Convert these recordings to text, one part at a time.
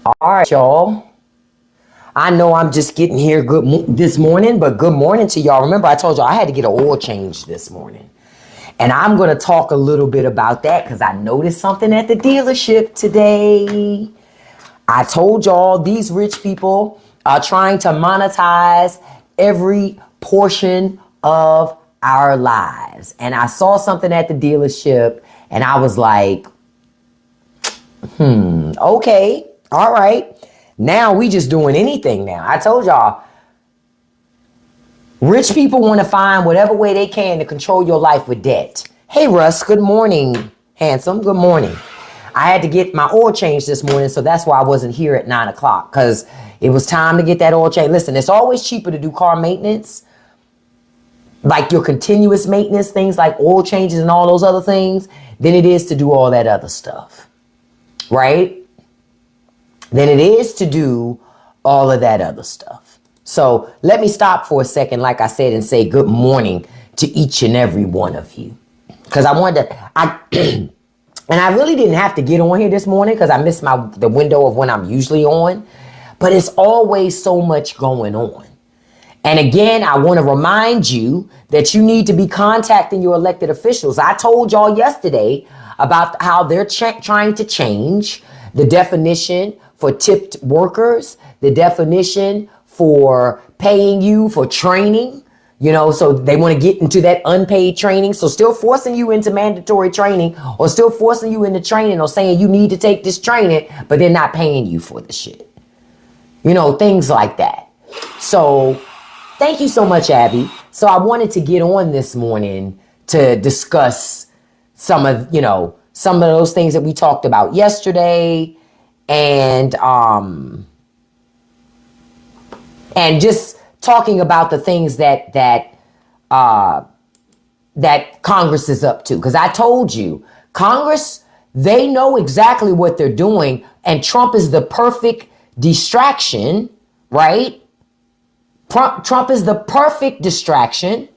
All right, y'all. I know I'm just getting here this morning, but good morning to y'all. Remember, I told y'all I had to get an oil change this morning. And I'm going to talk a little bit about that because I noticed something at the dealership today. I told y'all these rich people are trying to monetize every portion of our lives. And I saw something at the dealership and I was like, okay, all right. Now we just doing anything now. I told y'all, rich people want to find whatever way they can to control your life with debt. Hey, Russ, good morning, handsome. Good morning. I had to get my oil changed this morning, so that's why I wasn't here at 9 o'clock, because it was time to get that oil change. Listen, it's always cheaper to do car maintenance, like your continuous maintenance, things like oil changes and all those other things, than it is to do all that other stuff, right? Than it is to do all of that other stuff. So let me stop for a second, like I said, and say good morning to each and every one of you. Because I wanted to, and I really didn't have to get on here this morning because I missed the window of when I'm usually on. But it's always so much going on. And again, I want to remind you that you need to be contacting your elected officials. I told y'all yesterday about how they're trying to change the definition for tipped workers, the definition for paying you for training, so they want to get into that unpaid training. So still forcing you into mandatory training or still forcing you into training or saying you need to take this training, but they're not paying you for the shit. Things like that. So thank you so much, Abby. So I wanted to get on this morning to discuss some of those things that we talked about yesterday. And just talking about the things that Congress is up to. Because I told you, Congress, they know exactly what they're doing. And Trump is the perfect distraction, right? Trump is the perfect distraction.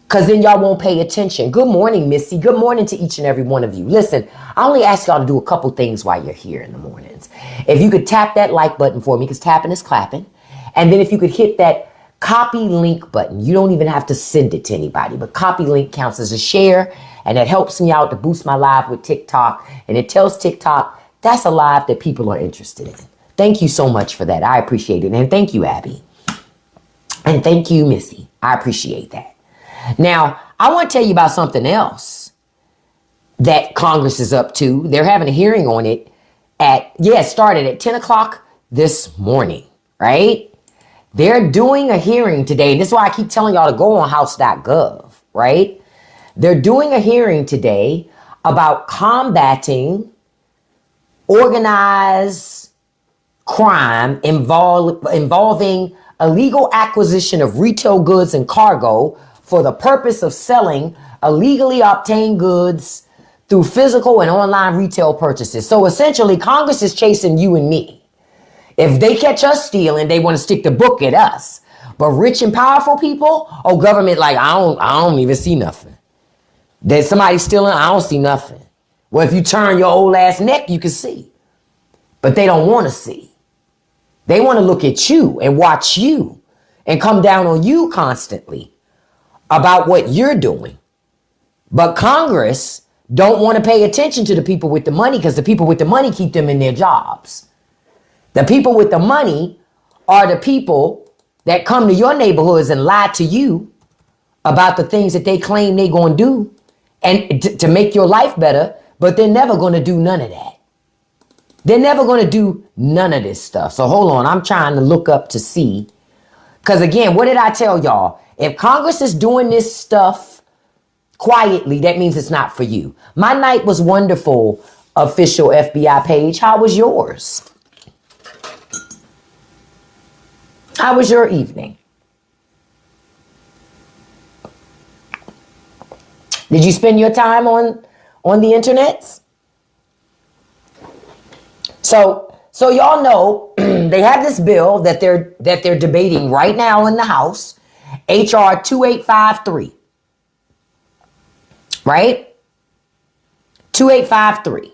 Because then y'all won't pay attention. Good morning, Missy. Good morning to each and every one of you. Listen, I only ask y'all to do a couple things while you're here in the mornings. If you could tap that like button for me, because tapping is clapping. And then if you could hit that copy link button. You don't even have to send it to anybody, but copy link counts as a share. And that helps me out to boost my live with TikTok. And it tells TikTok that's a live that people are interested in. Thank you so much for that. I appreciate it. And thank you, Abby. And thank you, Missy. I appreciate that. Now, I want to tell you about something else that Congress is up to. They're having a hearing on it it started at 10 o'clock this morning, right? They're doing a hearing today. And this is why I keep telling y'all to go on house.gov, right? They're doing a hearing today about combating organized crime involving illegal acquisition of retail goods and cargo for the purpose of selling illegally obtained goods through physical and online retail purchases. So essentially, Congress is chasing you and me. If they catch us stealing, they want to stick the book at us. But rich and powerful people, government, like, I don't even see nothing. There's somebody stealing, I don't see nothing. Well, if you turn your old ass neck, you can see. But they don't want to see. They want to look at you and watch you and come down on you constantly about what you're doing. But Congress don't want to pay attention to the people with the money because the people with the money keep them in their jobs. The people with the money are the people that come to your neighborhoods and lie to you about the things that they claim they're going to do and to make your life better, but they're never going to do none of that. They're never going to do none of this stuff. So hold on, I'm trying to look up to see. Because again, what did I tell y'all? If Congress is doing this stuff quietly, that means it's not for you. My night was wonderful, official FBI page. How was yours? How was your evening? Did you spend your time on the internet? So y'all know they have this bill that they're debating right now in the House, HR 2853. Right? 2853.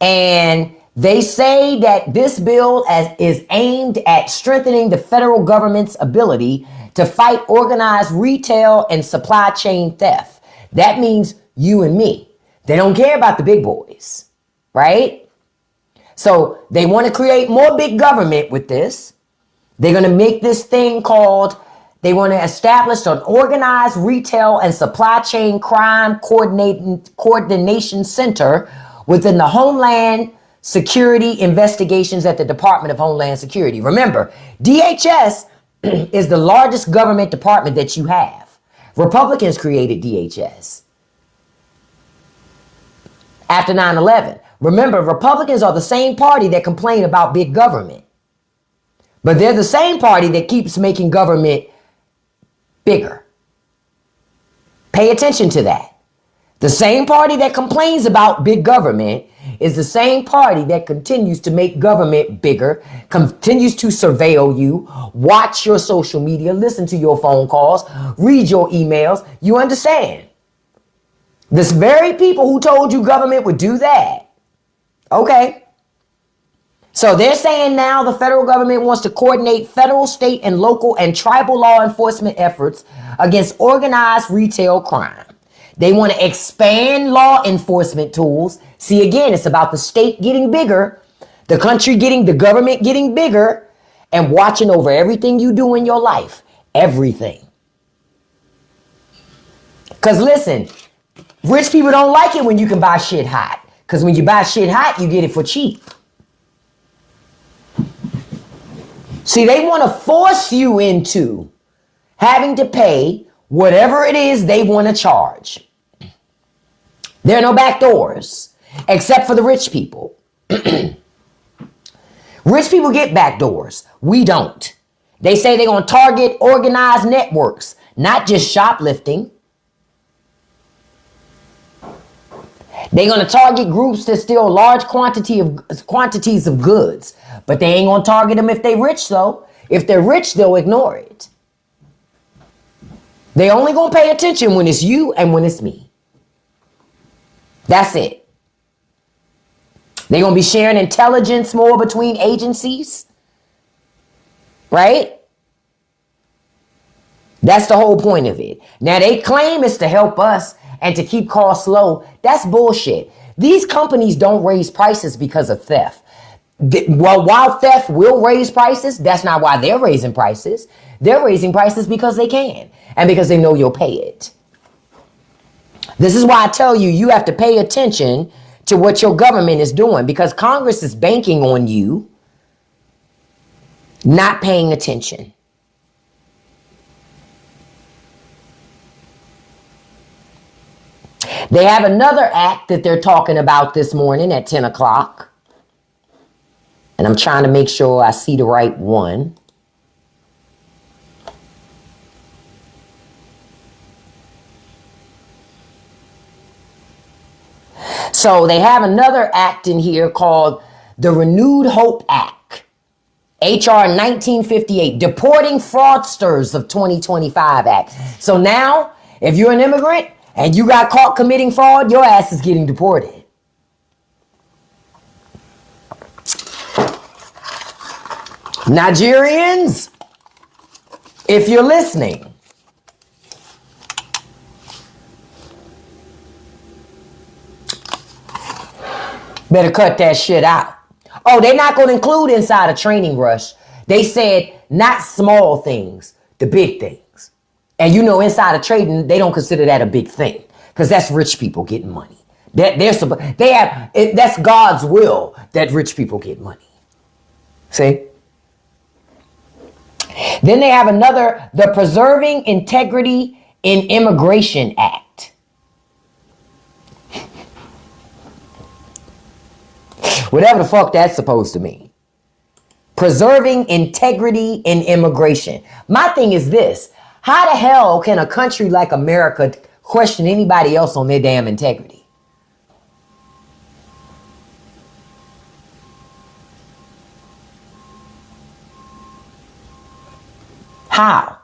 And They say that this bill is aimed at strengthening the federal government's ability to fight organized retail and supply chain theft. That means you and me. They don't care about the big boys, right? So they want to create more big government with this. They're going to make this thing called, they want to establish an organized retail and supply chain crime coordination center within the Homeland Security investigations at the Department of Homeland Security. Remember, DHS is the largest government department that you have. Republicans created DHS after 9/11. Remember, Republicans are the same party that complain about big government. But they're the same party that keeps making government bigger. Pay attention to that. The same party that complains about big government is the same party that continues to make government bigger, continues to surveil you, watch your social media, listen to your phone calls, read your emails. You understand? This very people who told you government would do that. Okay. So they're saying now the federal government wants to coordinate federal, state, and local and tribal law enforcement efforts against organized retail crime. They want to expand law enforcement tools. See, again, it's about the state getting bigger, the country getting, the government getting bigger, and watching over everything you do in your life. Everything. Because listen, rich people don't like it when you can buy shit hot. Because when you buy shit hot, you get it for cheap. See, they want to force you into having to pay whatever it is they want to charge. There are no back doors, except for the rich people. Rich people get back doors. We don't. They say they're going to target organized networks, not just shoplifting. They're going to target groups that steal large quantities of goods. But they ain't going to target them if they're rich, though. If they're rich, they'll ignore it. They only going to pay attention when it's you and when it's me. That's it. They're going to be sharing intelligence more between agencies. Right? That's the whole point of it. Now, they claim it's to help us and to keep costs low. That's bullshit. These companies don't raise prices because of theft. Well, while theft will raise prices, that's not why they're raising prices. They're raising prices because they can and because they know you'll pay it. This is why I tell you, you have to pay attention to what your government is doing, because Congress is banking on you not paying attention. They have another act that they're talking about this morning at 10 o'clock. And I'm trying to make sure I see the right one. So they have another act in here called the Renewed Hope Act, HR 1958, Deporting Fraudsters of 2025 Act. So now, if you're an immigrant and you got caught committing fraud, your ass is getting deported. Nigerians, if you're listening, better cut that shit out. Oh, they're not going to include inside a training rush. They said not small things, the big things. And you know, inside of trading, they don't consider that a big thing because that's rich people getting money. That's God's will that rich people get money. See? Then they have another, the Preserving Integrity in Immigration Act. Whatever the fuck that's supposed to mean. Preserving integrity in immigration. My thing is this. How the hell can a country like America question anybody else on their damn integrity? How?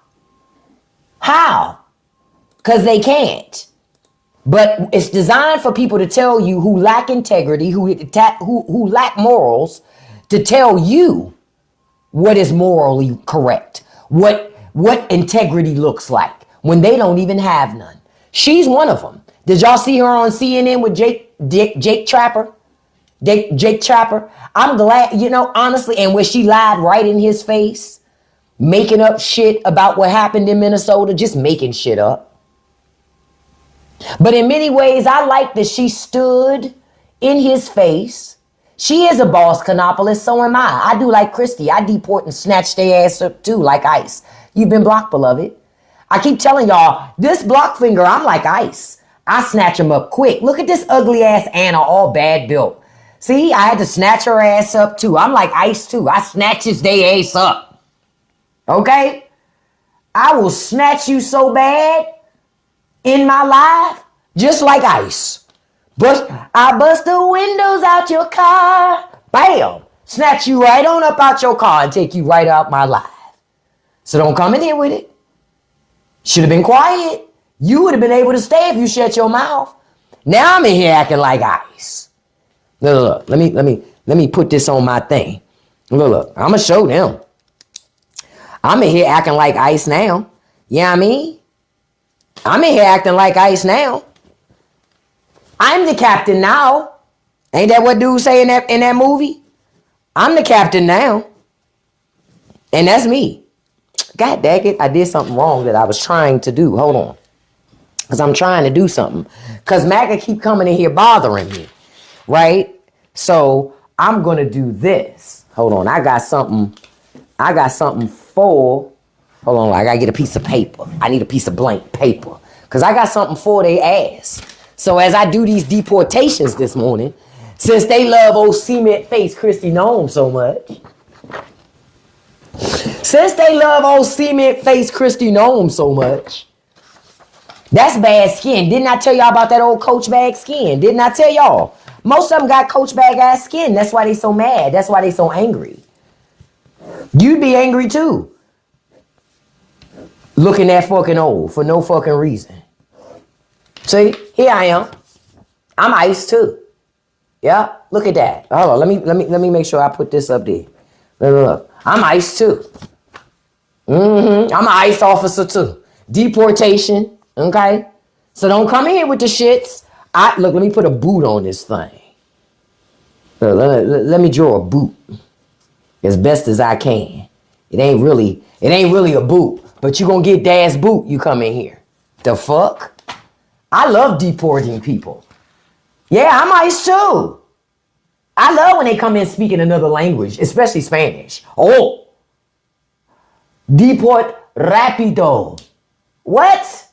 How? Because they can't. But it's designed for people to tell you who lack integrity, who lack morals, to tell you what is morally correct, what integrity looks like when they don't even have none. She's one of them. Did y'all see her on CNN with Jake Trapper? Jake Trapper. I'm glad, honestly, and where she lied right in his face, making up shit about what happened in Minnesota, just making shit up. But in many ways, I like that she stood in his face. She is a boss, Canopolis, so am I. I do like Christy. I deport and snatch their ass up too, like ice. You've been blocked, beloved. I keep telling y'all, this block finger, I'm like ice. I snatch them up quick. Look at this ugly ass Anna, all bad built. See, I had to snatch her ass up too. I'm like ice too. I snatches their ass up. Okay? I will snatch you so bad in my life, just like ice. I bust the windows out your car. Bam! Snatch you right on up out your car and take you right out my life. So don't come in here with it. Should have been quiet. You would have been able to stay if you shut your mouth. Now I'm in here acting like ice. Look, let me put this on my thing. Look, I'm gonna show them. I'm in here acting like ice now. You know what I mean? I'm in here acting like ice now. I'm the captain now. Ain't that what dude say in that movie? I'm the captain now. And that's me. God dang it, I did something wrong that I was trying to do. Hold on. Because I'm trying to do something. Because MAGA keep coming in here bothering me. Right? So I'm going to do this. Hold on. I got something for... Hold on. I got to get a piece of paper. I need a piece of blank paper. Because I got something for their ass. So as I do these deportations this morning, since they love old cement face Christy Nome so much... Since they love old cement face Christy Nome so much, that's bad skin. Didn't I tell y'all about that old Coach bag skin? Didn't I tell y'all? Most of them got Coach bag ass skin. That's why they so mad. That's why they so angry. You'd be angry too. Looking that fucking old for no fucking reason. See, here I am. I'm ice too. Yeah, look at that. Hold on, let me make sure I put this up there. Look. I'm ice too. I'm an ICE officer too. Deportation, okay? So don't come in here with the shits. Look, let me put a boot on this thing. Let me draw a boot as best as I can. It ain't really a boot, but you gonna get Dad's boot. You come in here. The fuck? I love deporting people. Yeah, I'm ICE too. I love when they come in speaking another language, especially Spanish. Oh, deport rapido. What?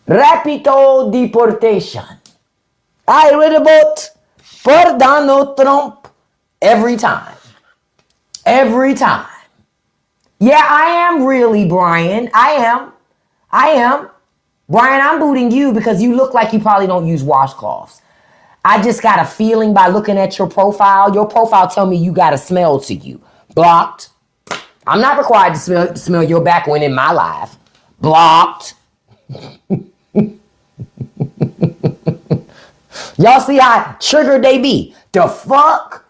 Rapido deportation. I read about for Donald Trump every time. Yeah, I am really, Brian. I am. Brian, I'm booting you because you look like you probably don't use washcloths. I just got a feeling by looking at your profile. Your profile tell me you got a smell to you. Blocked. I'm not required to smell your back when in my life. Blocked. Y'all see how triggered they be? The fuck?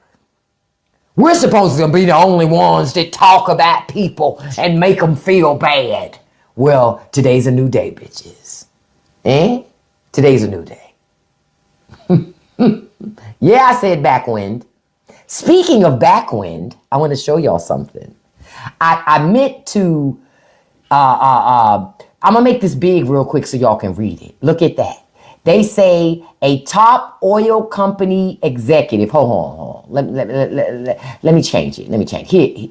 We're supposed to be the only ones that talk about people and make them feel bad. Well, today's a new day, bitches. Today's a new day. Yeah, I said backwind. Speaking of backwind, I want to show y'all something. I meant to, I'm going to make this big real quick so y'all can read it. Look at that. They say a top oil company executive. Hold on. Let me change it. Here.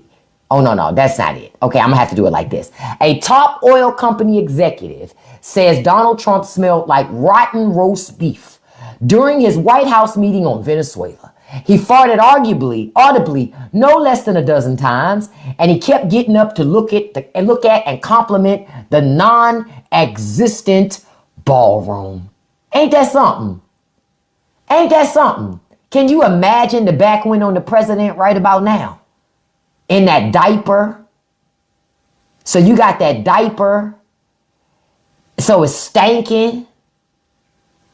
Oh, no, that's not it. Okay, I'm going to have to do it like this. A top oil company executive says Donald Trump smelled like rotten roast beef during his White House meeting on Venezuela. He farted audibly, no less than a dozen times, and he kept getting up to look at and compliment the non-existent ballroom. Ain't that something? Can you imagine the backwind on the president right about now? In that diaper. So you got that diaper So it's stanking.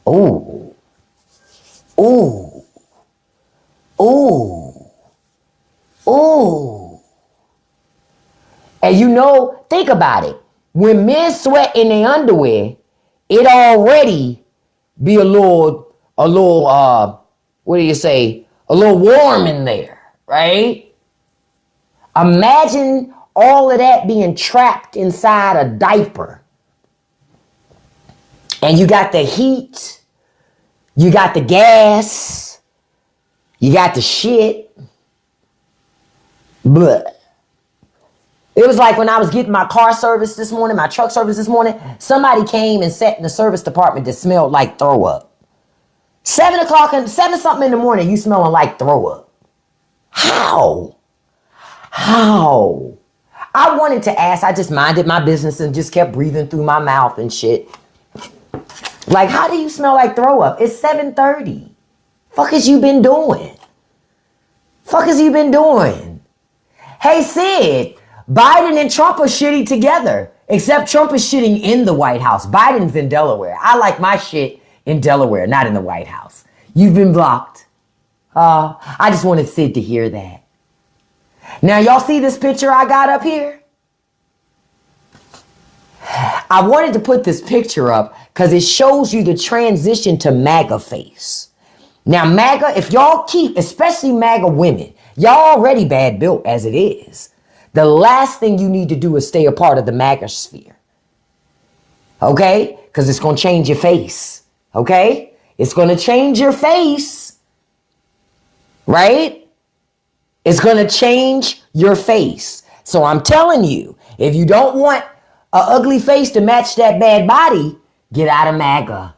Ooh. Ooh. Ooh. Ooh. And you know, think about it. When men sweat in their underwear, it already be a little, what do you say? A little warm in there, right? Imagine all of that being trapped inside a diaper. And you got the heat, you got the gas, you got the shit. Blah. It was like when I was getting my car service this morning, my truck service this morning, somebody came and sat in the service department that smelled like throw up. 7 o'clock and 7 something in the morning, you smelling like throw up. How? I wanted to ask, I just minded my business and just kept breathing through my mouth and shit. Like, how do you smell like throw up? It's 7:30. Fuck has you been doing? Hey, Sid, Biden and Trump are shitty together, except Trump is shitting in the White House. Biden's in Delaware. I like my shit in Delaware, not in the White House. You've been blocked. I just wanted Sid to hear that. Now, y'all see this picture I got up here? I wanted to put this picture up because it shows you the transition to MAGA face. Now, MAGA, if y'all keep, especially MAGA women, y'all already bad built as it is. The last thing you need to do is stay a part of the MAGA sphere. Okay? Because it's going to change your face. Okay? It's going to change your face. Right? It's going to change your face. So I'm telling you, if you don't want an ugly face to match that bad body, get out of MAGA.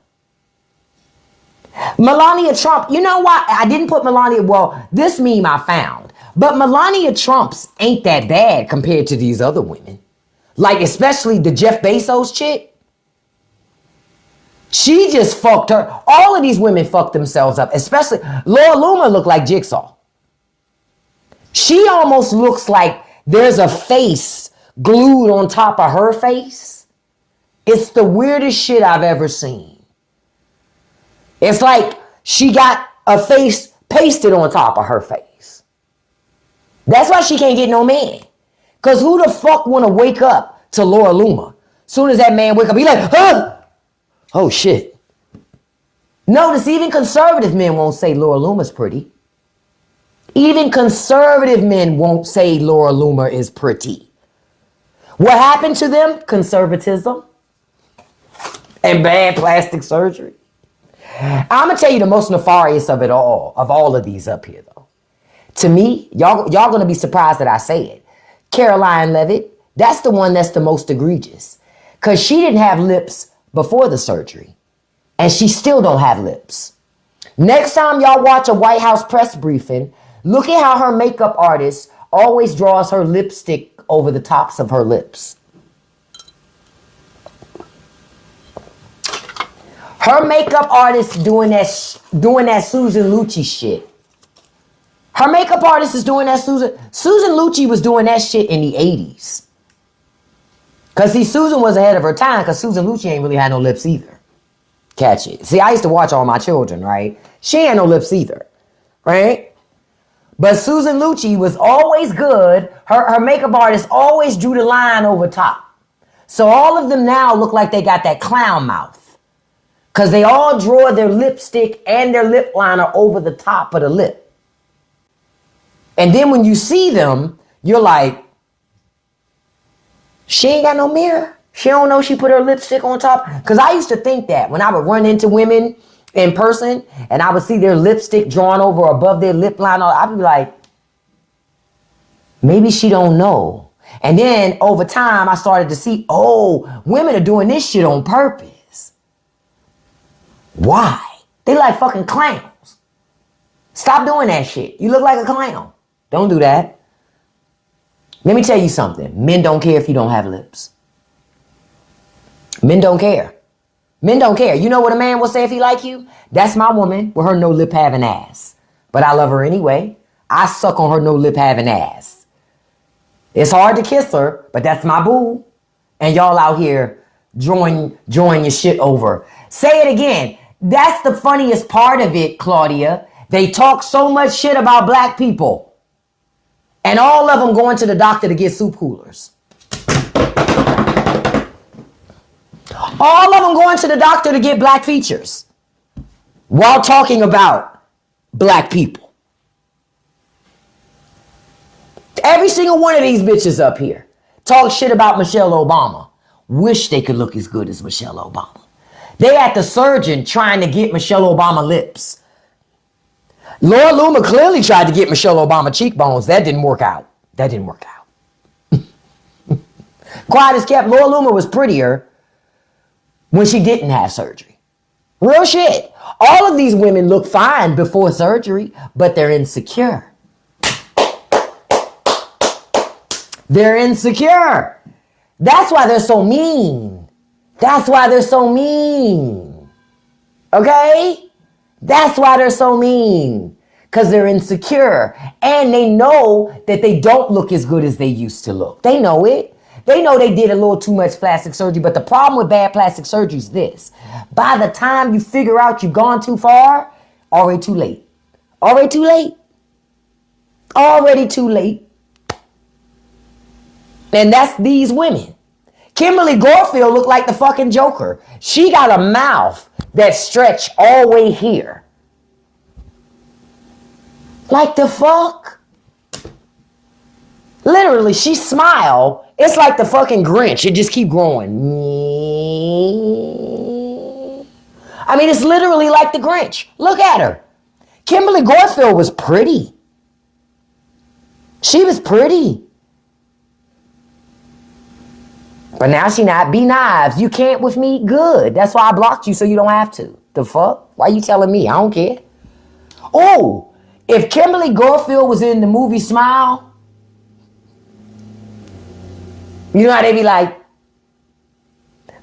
Melania Trump, you know why? I didn't put Melania, well, this meme I found. But Melania Trump's ain't that bad compared to these other women. Like, especially the Jeff Bezos chick. She just fucked her. All of these women fucked themselves up. Especially, Laura Loomer looked like Jigsaw. She almost looks like there's a face glued on top of her face. It's the weirdest shit I've ever seen. It's like she got a face pasted on top of her face. That's why she can't get no man. Because who the fuck want to wake up to Laura Loomer? Soon as that man wake up, he like, huh? Oh, shit. Notice even conservative men won't say Laura Loomer's pretty. Even conservative men won't say Laura Loomer is pretty. What happened to them? Conservatism and bad plastic surgery. I'm going to tell you the most nefarious of it all, of all of these up here, though. To me, y'all going to be surprised that I say it. Caroline Levitt, that's the one that's the most egregious. Because she didn't have lips before the surgery. And she still don't have lips. Next time y'all watch a White House press briefing, look at how her makeup artist always draws her lipstick over the tops of her lips. Her makeup artist doing that Susan Lucci shit. Her makeup artist is doing that Susan Lucci was doing that shit in the 80s. Because see, Susan was ahead of her time because Susan Lucci ain't really had no lips either. Catch it. See, I used to watch All My Children, right? She ain't no lips either, right? But Susan Lucci was always good. Her makeup artist always drew the line over top. So all of them now look like they got that clown mouth. Because they all draw their lipstick and their lip liner over the top of the lip. And then when you see them, you're like, she ain't got no mirror. She don't know she put her lipstick on top. Because I used to think that when I would run into women in person and I would see their lipstick drawn over above their lip liner, I'd be like, maybe she don't know. And then over time, I started to see, oh, women are doing this shit on purpose. Why? They like fucking clowns. Stop doing that shit. You look like a clown. Don't do that. Let me tell you something. Men don't care if you don't have lips. Men don't care. Men don't care. You know what a man will say if he like you? That's my woman with her no lip having ass. But I love her anyway. I suck on her no lip having ass. It's hard to kiss her, but that's my boo. And y'all out here drawing your shit over. Say it again. That's the funniest part of it, Claudia. They talk so much shit about black people. And all of them going to the doctor to get soup coolers. All of them going to the doctor to get black features. While talking about black people. Every single one of these bitches up here talk shit about Michelle Obama. Wish they could look as good as Michelle Obama. They at the surgeon trying to get Michelle Obama lips. Laura Loomer clearly tried to get Michelle Obama cheekbones. That didn't work out. Quiet as kept, Laura Loomer was prettier when she didn't have surgery. Real shit. All of these women look fine before surgery, but they're insecure. They're insecure. That's why they're so mean. That's why they're so mean. Okay? That's why they're so mean. Because they're insecure. And they know that they don't look as good as they used to look. They know it. They know they did a little too much plastic surgery. But the problem with bad plastic surgery is this. By the time you figure out you've gone too far, already too late. Already too late. Already too late. And that's these women. Kimberly Gorefield looked like the fucking Joker. She got a mouth that stretched all the way here. Like the fuck? Literally, she smiled. It's like the fucking Grinch. It just keep growing. I mean, it's literally like the Grinch. Look at her. Kimberly Gorefield was pretty. She was pretty. But now she not. Be knives. You can't with me? Good. That's why I blocked you so you don't have to. The fuck? Why you telling me? I don't care. Oh, if Kimberly Gorefield was in the movie Smile, you know how they be like,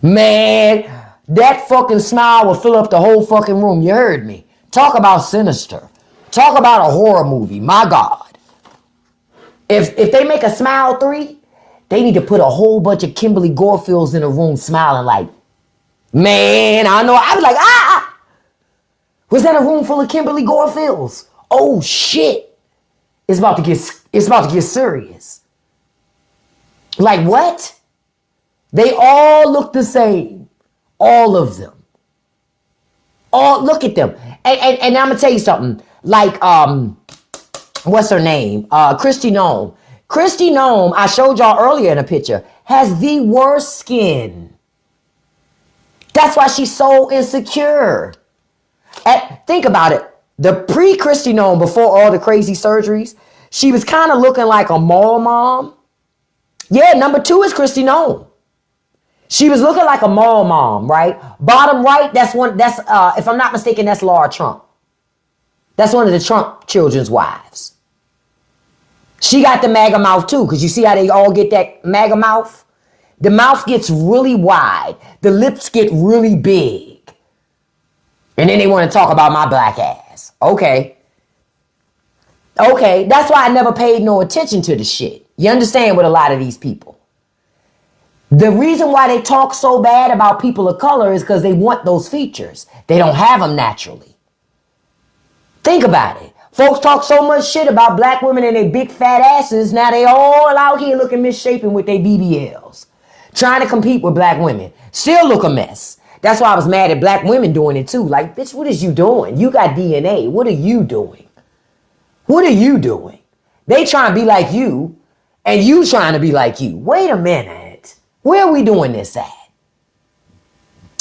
man, that fucking smile will fill up the whole fucking room. You heard me. Talk about sinister. Talk about a horror movie. My God. If they make a Smile 3, they need to put a whole bunch of Kimberly Gorefields in a room smiling like, man, I know. I was like, was that a room full of Kimberly Gorefields? Oh shit. It's about to get serious. Like what? They all look the same. All of them. All look at them. And I'm gonna tell you something. Like what's her name? Kristi Noem. Kristi Noem, I showed y'all earlier in a picture, has the worst skin. That's why she's so insecure. Think about it. The pre-Kristi Noem, before all the crazy surgeries, she was kind of looking like a mall mom. Yeah, number 2 is Kristi Noem. She was looking like a mall mom, right? Bottom right, that's if I'm not mistaken, that's Laura Trump. That's one of the Trump children's wives. She got the MAGA mouth too, because you see how they all get that MAGA mouth? The mouth gets really wide. The lips get really big. And then they want to talk about my black ass. Okay. Okay, that's why I never paid no attention to the shit. You understand with a lot of these people. The reason why they talk so bad about people of color is because they want those features. They don't have them naturally. Think about it. Folks talk so much shit about black women and their big fat asses. Now they all out here looking misshapen with their BBLs. Trying to compete with black women. Still look a mess. That's why I was mad at black women doing it too. Like, bitch, what is you doing? You got DNA. What are you doing? What are you doing? They trying to be like you and you trying to be like you. Wait a minute. Where are we doing this at?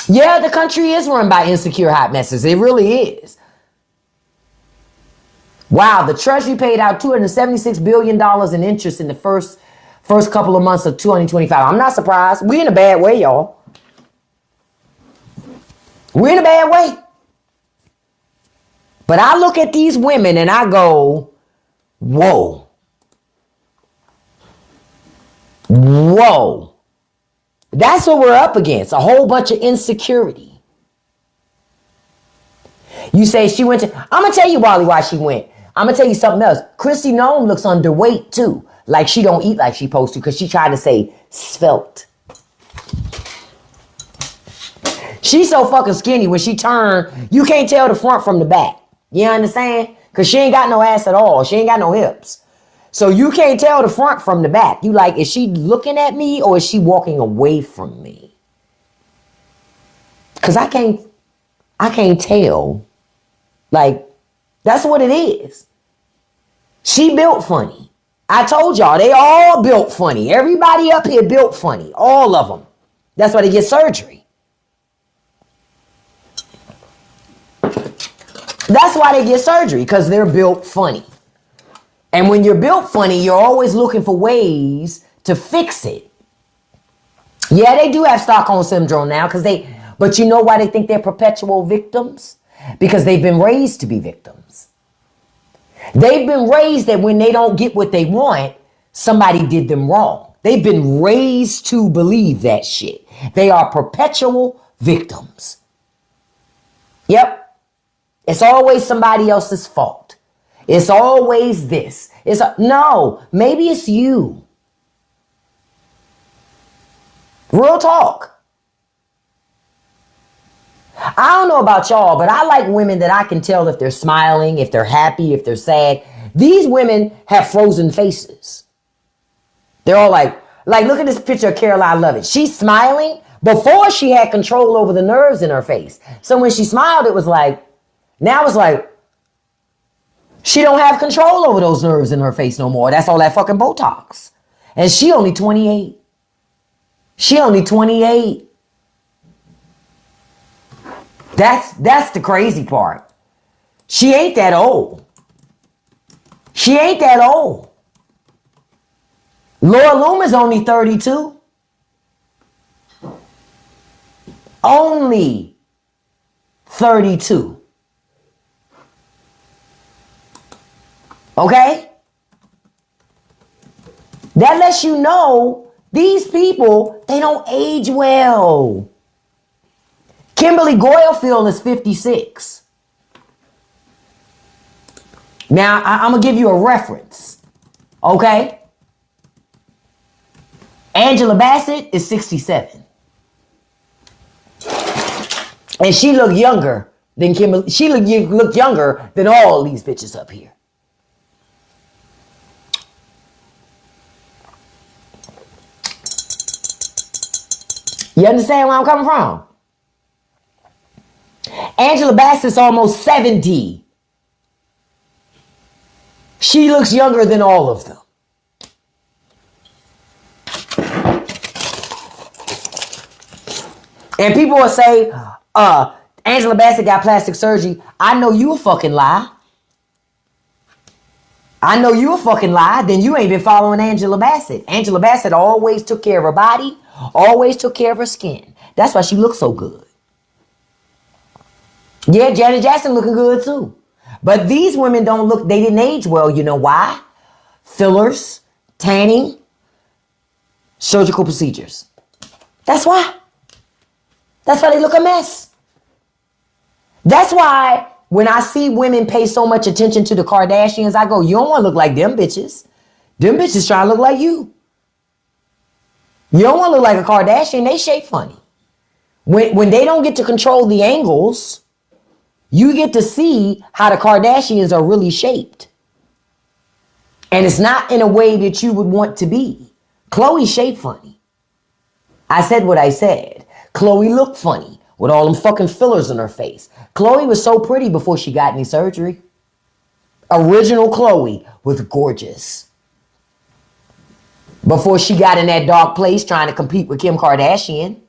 Yeah, the country is run by insecure hot messes. It really is. Wow, the Treasury paid out $276 billion in interest in the first couple of months of 2025. I'm not surprised. We're in a bad way, y'all. We're in a bad way. But I look at these women and I go, whoa. Whoa. That's what we're up against. A whole bunch of insecurity. You say she went to, I'm going to tell you, Wally, why she went. I'm going to tell you something else. Kristi Noem looks underweight too. Like she don't eat like she supposed to because she tried to say svelte. She's so fucking skinny when she turn, you can't tell the front from the back. You understand? Because she ain't got no ass at all. She ain't got no hips. So you can't tell the front from the back. You like, is she looking at me or is she walking away from me? Because I can't tell. Like, that's what it is. She built funny. I told y'all, they all built funny. Everybody up here built funny. All of them. That's why they get surgery. That's why they get surgery, because they're built funny. And when you're built funny, you're always looking for ways to fix it. Yeah, they do have Stockholm Syndrome now, but you know why they think they're perpetual victims? Because they've been raised to be victims. They've been raised that when they don't get what they want, somebody did them wrong. They've been raised to believe that shit. They are perpetual victims. Yep. It's always somebody else's fault. It's always this. No, maybe it's you. Real talk. I don't know about y'all, but I like women that I can tell if they're smiling, if they're happy, if they're sad. These women have frozen faces. They're all like look at this picture of Caroline Lovett. She's smiling. Before she had control over the nerves in her face. So when she smiled, it was like, now it's like, she don't have control over those nerves in her face no more. That's all that fucking Botox. And she only 28. She only 28. That's the crazy part. She ain't that old. She ain't that old. Laura Loomer's only 32. Only 32. Okay? That lets you know these people, they don't age well. Kimberly Goylefield is 56. Now, I'm going to give you a reference. Okay? Angela Bassett is 67. And she looked younger than Kimberly. She looked younger than all these bitches up here. You understand where I'm coming from? Angela Bassett's almost 70. She looks younger than all of them. And people will say, Angela Bassett got plastic surgery. I know you a fucking lie. I know you a fucking lie. Then you ain't been following Angela Bassett. Angela Bassett always took care of her body, always took care of her skin. That's why she looks so good. Yeah, Janet Jackson looking good too. But these women don't look, they didn't age well. You know why? Fillers, tanning, surgical procedures. That's why. That's why they look a mess. That's why when I see women pay so much attention to the Kardashians, I go, you don't want to look like them bitches. Them bitches trying to look like you. You don't want to look like a Kardashian. They shape funny. When they don't get to control the angles, you get to see how the Kardashians are really shaped. And it's not in a way that you would want to be. Khloe shaped funny. I said what I said. Khloe looked funny with all them fucking fillers in her face. Khloe was so pretty before she got any surgery. Original Khloe was gorgeous. Before she got in that dark place trying to compete with Kim Kardashian.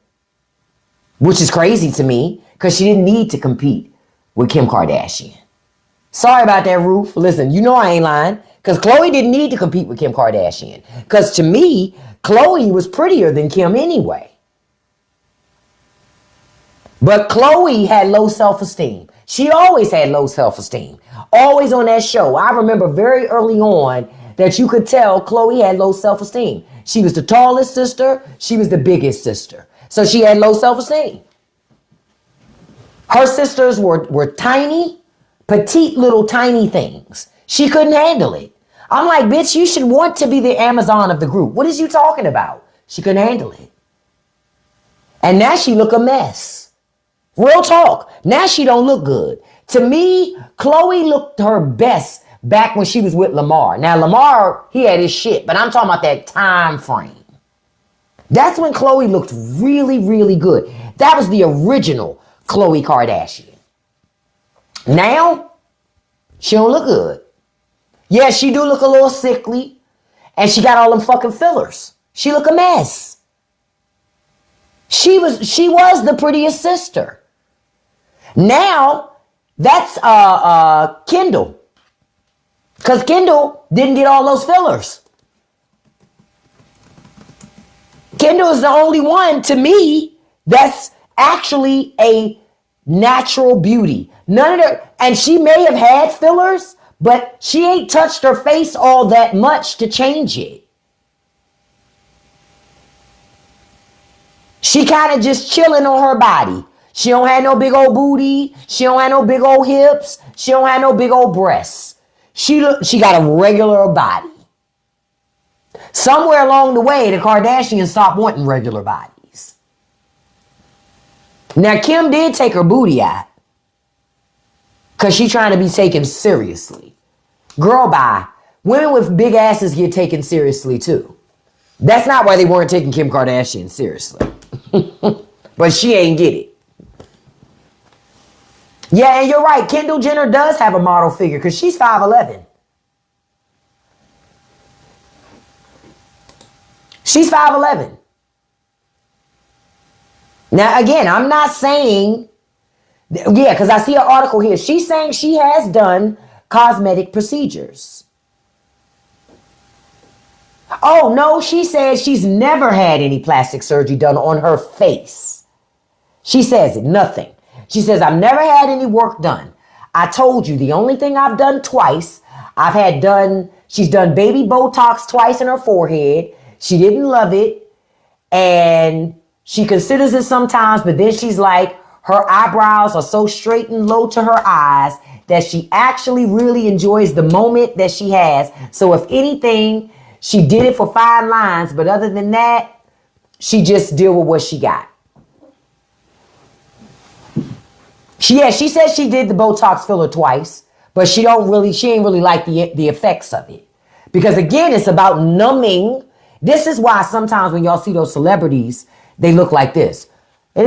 Which is crazy to me because she didn't need to compete with Kim Kardashian. Sorry about that, Ruth. Listen, you know I ain't lying. Because Khloe didn't need to compete with Kim Kardashian. Because to me, Khloe was prettier than Kim anyway. But Khloe had low self-esteem. She always had low self-esteem. Always on that show. I remember very early on that you could tell Khloe had low self-esteem. She was the tallest sister. She was the biggest sister. So she had low self-esteem. Her sisters were tiny, petite little tiny things. She couldn't handle it. I'm like, bitch, you should want to be the Amazon of the group. What is you talking about? She couldn't handle it. And now she look a mess. Real talk. Now she don't look good. To me, Chloe looked her best back when she was with Lamar. Now, Lamar, he had his shit, but I'm talking about that time frame. That's when Chloe looked really, really good. That was the original Khloe Kardashian. Now, she don't look good. Yeah, she do look a little sickly, and she got all them fucking fillers. She look a mess. She was the prettiest sister. Now, that's Kendall. Because Kendall didn't get all those fillers. Kendall is the only one, to me, that's actually a natural beauty. None of her, and she may have had fillers, but she ain't touched her face all that much to change it. She kind of just chilling on her body. She don't have no big old booty. She don't have no big old hips. She don't have no big old breasts. She got a regular body. Somewhere along the way, the Kardashians stopped wanting regular bodies. Now, Kim did take her booty out. Because she's trying to be taken seriously. Girl, bye. Women with big asses get taken seriously, too. That's not why they weren't taking Kim Kardashian seriously. But she ain't get it. Yeah, and you're right. Kendall Jenner does have a model figure because she's 5'11". She's 5'11". Now, again, I'm not saying, yeah, because I see an article here. She's saying she has done cosmetic procedures. Oh, no, she says she's never had any plastic surgery done on her face. She says it, nothing. She says, I've never had any work done. I told you the only thing I've done twice, she's done baby Botox twice in her forehead. She didn't love it. And she considers it sometimes, but then she's like, her eyebrows are so straight and low to her eyes that she actually really enjoys the moment that she has. So if anything, she did it for fine lines, but other than that, she just deal with what she got. She said she did the Botox filler twice, but she ain't really like the effects of it. Because again, it's about numbing. This is why sometimes when y'all see those celebrities, they look like this. Like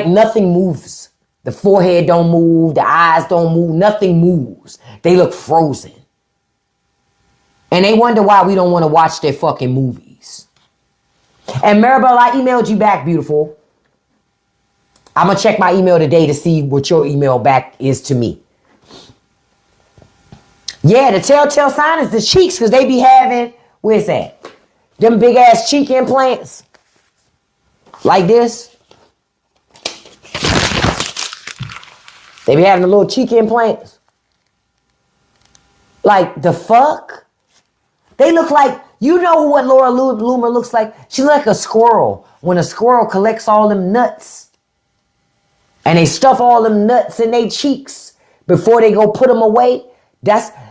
nothing moves. The forehead don't move, the eyes don't move, nothing moves. They look frozen. And they wonder why we don't want to watch their fucking movies. And Maribel, I emailed you back, beautiful. I'm going to check my email today to see what your email back is to me. Yeah, the telltale sign is the cheeks, because they be having, where's that? Them big ass cheek implants. Like this. They be having the little cheek implants. Like, the fuck? They look like, you know what Laura Loomer looks like? She's like a squirrel. When a squirrel collects all them nuts. And they stuff all them nuts in their cheeks before they go put them away.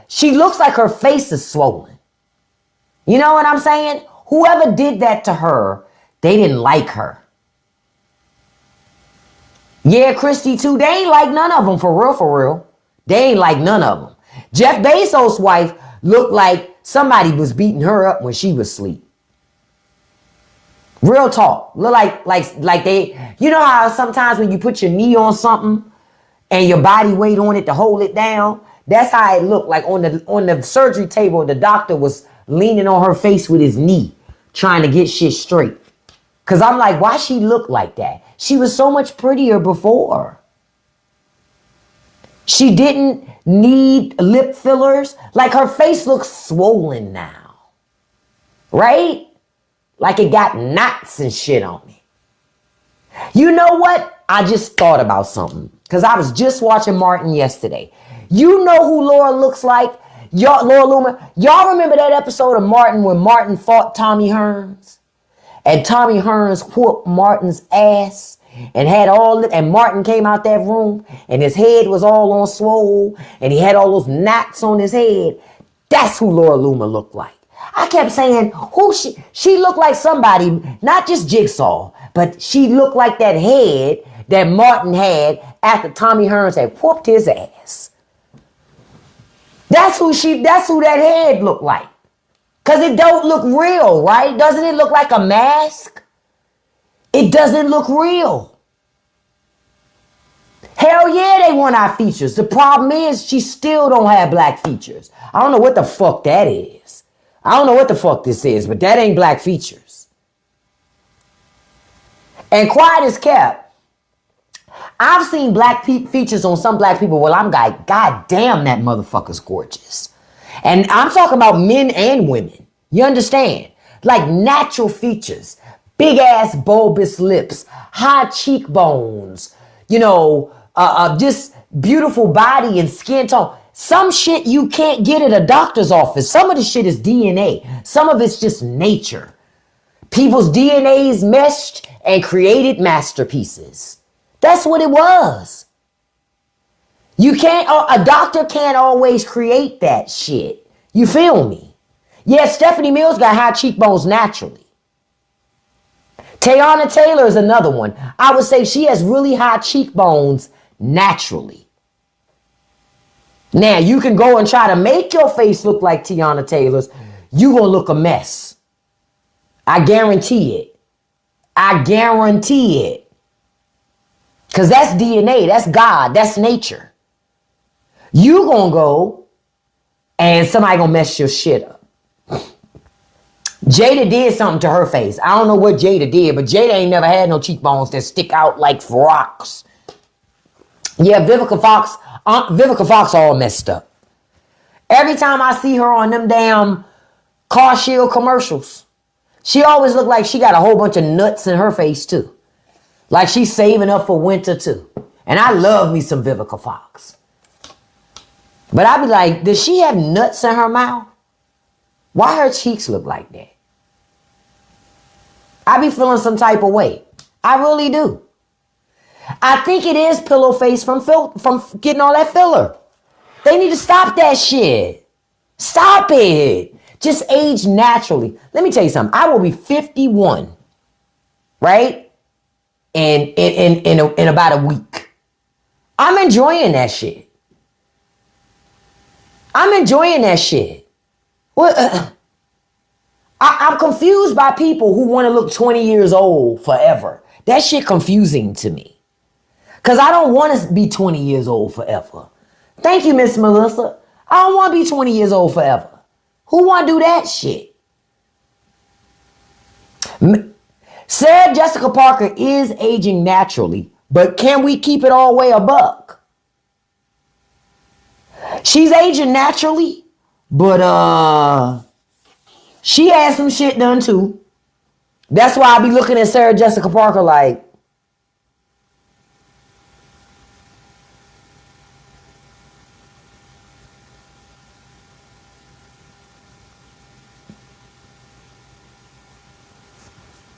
She looks like her face is swollen. You know what I'm saying? Whoever did that to her, they didn't like her. Yeah, Christy too. They ain't like none of them, for real. They ain't like none of them. Jeff Bezos' wife looked like somebody was beating her up when she was asleep. Real talk. Look like they, you know how sometimes when you put your knee on something and your body weight on it to hold it down? That's how it looked. Like on the surgery table, the doctor was leaning on her face with his knee, trying to get shit straight. Because I'm like, why she look like that? She was so much prettier before. She didn't need lip fillers. Like her face looks swollen now. Right? Like it got knots and shit on it. You know what? I just thought about something. Because I was just watching Martin yesterday. You know who Laura looks like? Laura Loomer. Y'all remember that episode of Martin when Martin fought Tommy Hearns? And Tommy Hearns whooped Martin's ass. And Martin came out that room. And his head was all on swole. And he had all those knots on his head. That's who Laura Loomer looked like. I kept saying, who she looked like somebody, not just Jigsaw, but she looked like that head that Martin had after Tommy Hearns had whooped his ass. That's who that head looked like. Cause it don't look real, right? Doesn't it look like a mask? It doesn't look real. Hell yeah, they want our features. The problem is she still don't have black features. I don't know what the fuck that is. I don't know what the fuck this is, but that ain't black features. And quiet as kept, I've seen black features on some black people. Well, I'm like, God damn, that motherfucker's gorgeous. And I'm talking about men and women. You understand? Like natural features. Big ass bulbous lips. High cheekbones. Just beautiful body and skin tone. Some shit you can't get at a doctor's office. Some of the shit is DNA. Some of it's just nature. People's DNAs meshed and created masterpieces. That's what it was. A doctor can't always create that shit. You feel me? Yeah, Stephanie Mills got high cheekbones naturally. Teyana Taylor is another one. I would say she has really high cheekbones naturally. Now, you can go and try to make your face look like Teyana Taylor's. You gonna look a mess. I guarantee it. I guarantee it. Because that's DNA. That's God. That's nature. You gonna go and somebody gonna mess your shit up. Jada did something to her face. I don't know what Jada did, but Jada ain't never had no cheekbones that stick out like rocks. Yeah, Vivica Fox all messed up. Every time I see her on them damn Car Shield commercials, she always look like she got a whole bunch of nuts in her face too. Like she's saving up for winter too. And I love me some Vivica Fox. But I be like, does she have nuts in her mouth? Why her cheeks look like that? I be feeling some type of way. I really do. I think it is pillow face from getting all that filler. They need to stop that shit. Stop it. Just age naturally. Let me tell you something. I will be 51, right? In about a week. I'm enjoying that shit. I'm enjoying that shit. Well, I'm confused by people who want to look 20 years old forever. That shit confusing to me. Because I don't want to be 20 years old forever. Thank you, Miss Melissa. I don't want to be 20 years old forever. Who want to do that shit? Sarah Jessica Parker is aging naturally, but can we keep it all the way a buck? She's aging naturally, but she had some shit done too. That's why I be looking at Sarah Jessica Parker like,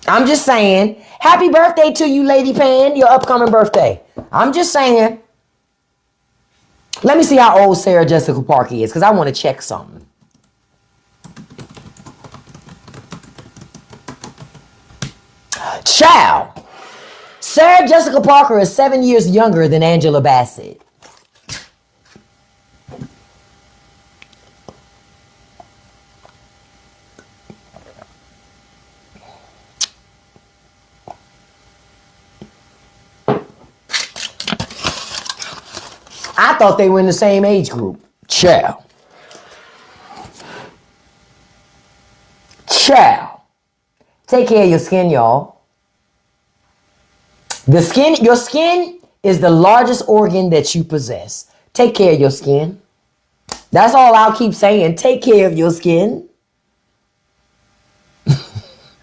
I'm just saying, happy birthday to you, Lady Pan, your upcoming birthday. I'm just saying. Let me see how old Sarah Jessica Parker is, because I want to check something. Child. Sarah Jessica Parker is 7 years younger than Angela Bassett. I thought they were in the same age group. Child. Take care of your skin, y'all. Your skin is the largest organ that you possess. Take care of your skin. That's all I'll keep saying. Take care of your skin.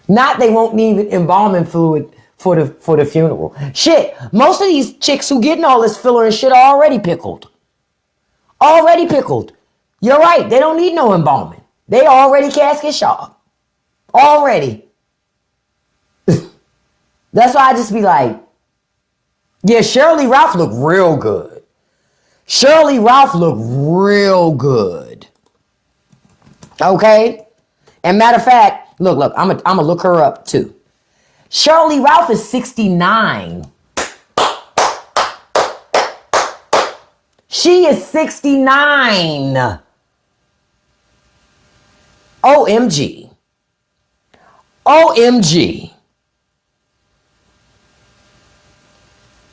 Not they won't need embalming fluid for the funeral. Shit, most of these chicks who getting all this filler and shit are already pickled. Already pickled. You're right. They don't need no embalming. They already casket sharp. Already. That's why I just be like, yeah, Shirley Ralph look real good. Shirley Ralph look real good. Okay? And matter of fact, look, I'm gonna look her up too. Shirley Ralph is 69. She is 69. OMG. OMG.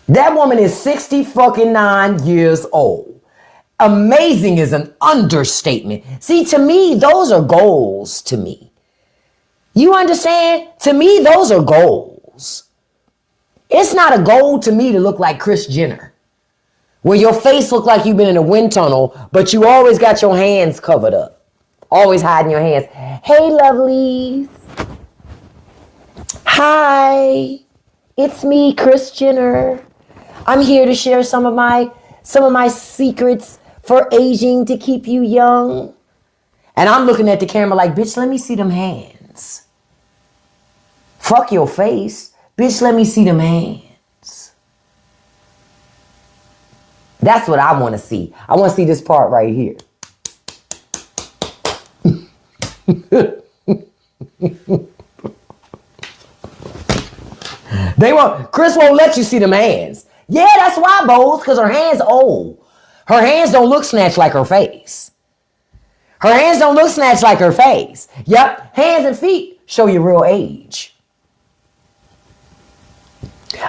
That woman is 60 fucking 9 years old. Amazing is an understatement. See, to me, those are goals to me. You understand? To me, those are goals. It's not a goal to me to look like Kris Jenner, where your face look like you've been in a wind tunnel, but you always got your hands covered up. Always hiding your hands. Hey, lovelies. Hi, it's me, Kris Jenner. I'm here to share some of my secrets for aging to keep you young. And I'm looking at the camera like, bitch, let me see them hands. Fuck your face. Bitch, let me see them hands. That's what I want to see. I want to see this part right here. Kris won't let you see them hands. Yeah, that's why, Bose, because her hands old. Her hands don't look snatched like her face. Her hands don't look snatched like her face. Yep, hands and feet show your real age.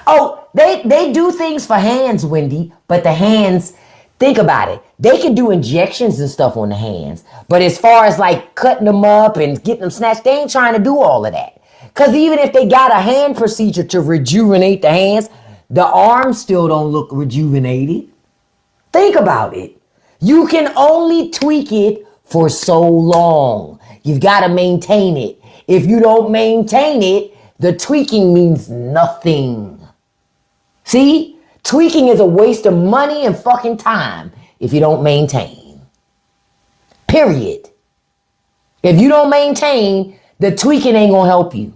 Oh, they do things for hands, Wendy, but the hands, think about it. They can do injections and stuff on the hands, but as far as like cutting them up and getting them snatched, they ain't trying to do all of that. Because even if they got a hand procedure to rejuvenate the hands, the arms still don't look rejuvenated. Think about it. You can only tweak it for so long. You've got to maintain it. If you don't maintain it, the tweaking means nothing. See? Tweaking is a waste of money and fucking time if you don't maintain. Period. If you don't maintain, the tweaking ain't gonna help you.